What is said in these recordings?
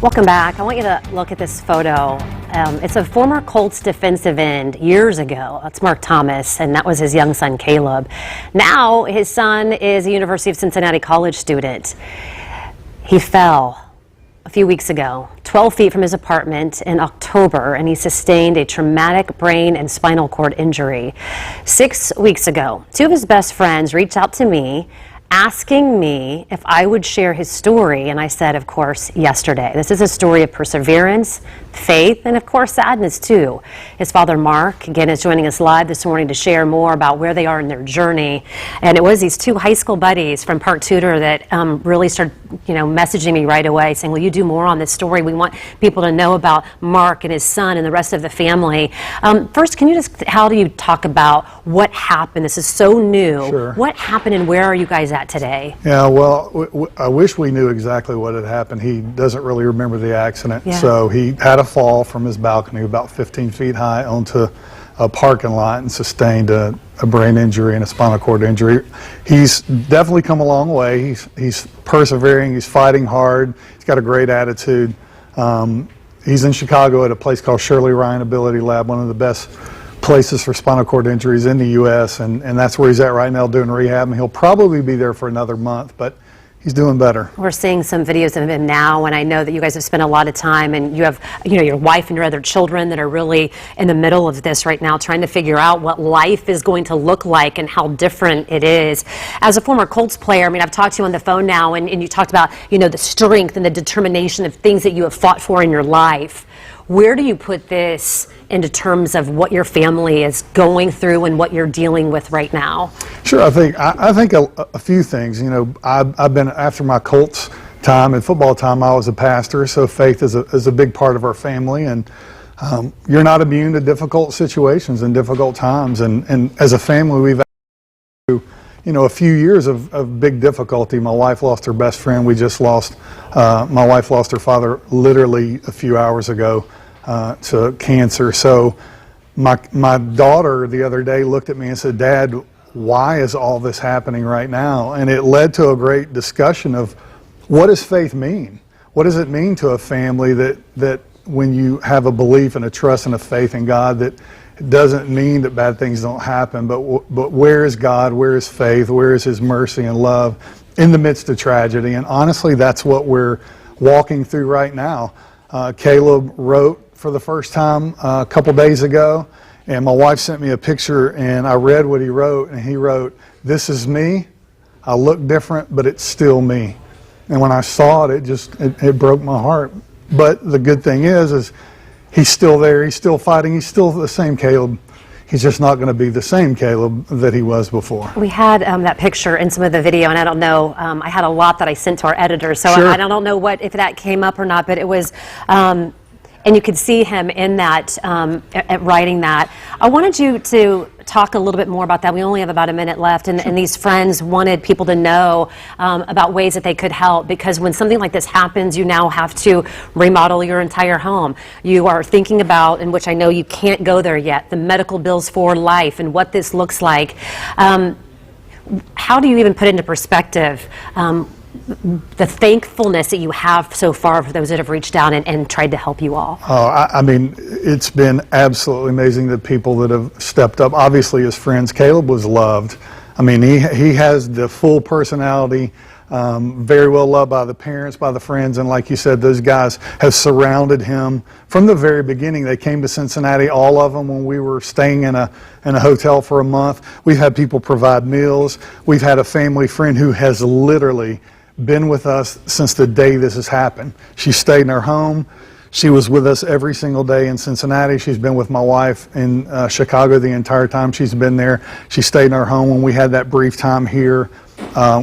Welcome back. I want you to look at this photo. It's a former Colts defensive end years ago. That's Mark Thomas, and that was his young son, Caleb. Now his son is a University of Cincinnati college student. He fell a few weeks ago, 12 feet from his apartment in October, and he sustained a traumatic brain and spinal cord injury. 6 weeks ago, two of his best friends reached out to me asking me if I would share his story, and I said, of course, yesterday. This is a story of perseverance, faith, and of course, sadness too. His father, Mark, again, is joining us live this morning to share more about where they are in their journey. And it was these two high school buddies from Park Tudor that really started, messaging me right away saying, will you do more on this story? We want people to know about Mark and his son and the rest of the family. First, how do you talk about what happened? This is so new. Sure. What happened and where are you guys at today? Yeah, well, I wish we knew exactly what had happened. He doesn't really remember the accident. Yeah. So he had a fall from his balcony about 15 feet high onto a parking lot and sustained a brain injury and a spinal cord injury. He's definitely come a long way. He's persevering. He's fighting hard. He's got a great attitude. He's in Chicago at a place called Shirley Ryan Ability Lab, one of the best places for spinal cord injuries in the U.S., and that's where he's at right now doing rehab, and he'll probably be there for another month, but he's doing better. We're seeing some videos of him now, and I know that you guys have spent a lot of time, and you have, your wife and your other children that are really in the middle of this right now, trying to figure out what life is going to look like and how different it is. As a former Colts player, I've talked to you on the phone now, and you talked about, the strength and the determination of things that you have fought for in your life. Where do you put this into terms of what your family is going through and what you're dealing with right now? Sure, I think a few things. I've been, after my Colts time and football time, I was a pastor, so faith is a big part of our family, and you're not immune to difficult situations and difficult times, and as a family we've had a few years of big difficulty. My wife lost her best friend. We just lost, my wife lost her father literally a few hours ago to cancer. So my daughter the other day looked at me and said, Dad, why is all this happening right now? And it led to a great discussion of what does faith mean? What does it mean to a family that when you have a belief and a trust and a faith in God, that it doesn't mean that bad things don't happen, but where is God? Where is faith? Where is His mercy and love in the midst of tragedy? And honestly, that's what we're walking through right now. Caleb wrote for the first time a couple days ago, and my wife sent me a picture, and I read what he wrote, and he wrote, "This is me. I look different, but it's still me." And when I saw it, it broke my heart. But the good thing is he's still there. He's still fighting. He's still the same Caleb. He's just not going to be the same Caleb that he was before. We had that picture in some of the video, and I don't know, I had a lot that I sent to our editor, so sure. I don't know if that came up or not, but it was, and you could see him in that, at writing that. I wanted you to talk a little bit more about that. We only have about a minute left, and these friends wanted people to know about ways that they could help, because when something like this happens, you now have to remodel your entire home. You are thinking about, in which I know you can't go there yet, the medical bills for life and what this looks like. How do you even put into perspective the thankfulness that you have so far for those that have reached out and tried to help you all? It's been absolutely amazing, the people that have stepped up. Obviously, his friends, Caleb was loved. He has the full personality, very well loved by the parents, by the friends, and like you said, those guys have surrounded him from the very beginning. They came to Cincinnati, all of them, when we were staying in a hotel for a month. We've had people provide meals. We've had a family friend who has literally been with us since the day this has happened. She stayed in her home. She was with us every single day in Cincinnati. She's been with my wife in Chicago the entire time she's been there. She stayed in her home when we had that brief time here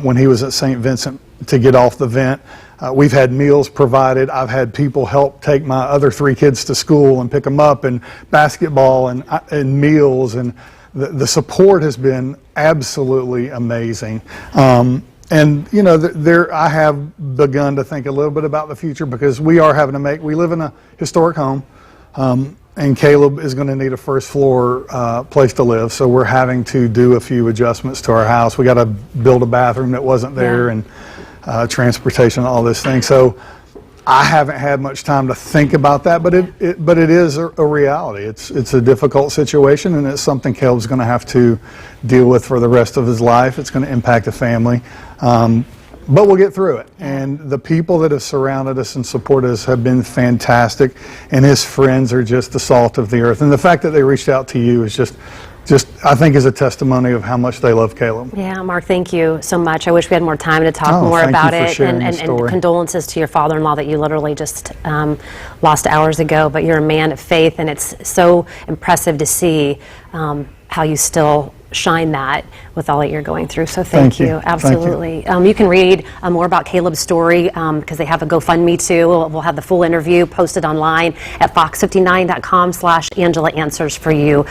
when he was at St. Vincent to get off the vent. We've had meals provided. I've had people help take my other 3 kids to school and pick them up, and basketball and meals, and the support has been absolutely amazing. I have begun to think a little bit about the future, because we live in a historic home, and Caleb is going to need a first floor place to live, so we're having to do a few adjustments to our house. We got to build a bathroom that wasn't there, and transportation, all this thing. So I haven't had much time to think about that, but it is a reality. It's a difficult situation, and it's something Caleb's going to have to deal with for the rest of his life. It's going to impact the family. But we'll get through it. And the people that have surrounded us and supported us have been fantastic. And his friends are just the salt of the earth. And the fact that they reached out to you is just I think is a testimony of how much they love Caleb. Yeah, Mark, thank you so much. I wish we had more time to talk Oh, more thank you about for it. sharing And the story. condolences to your father-in-law that you literally just lost hours ago. But you're a man of faith, and it's so impressive to see how you still shine that with all that you're going through. So thank you. Thank you. Absolutely. You can read more about Caleb's story because they have a GoFundMe too. We'll have the full interview posted online at fox59.com/Angela Answers for you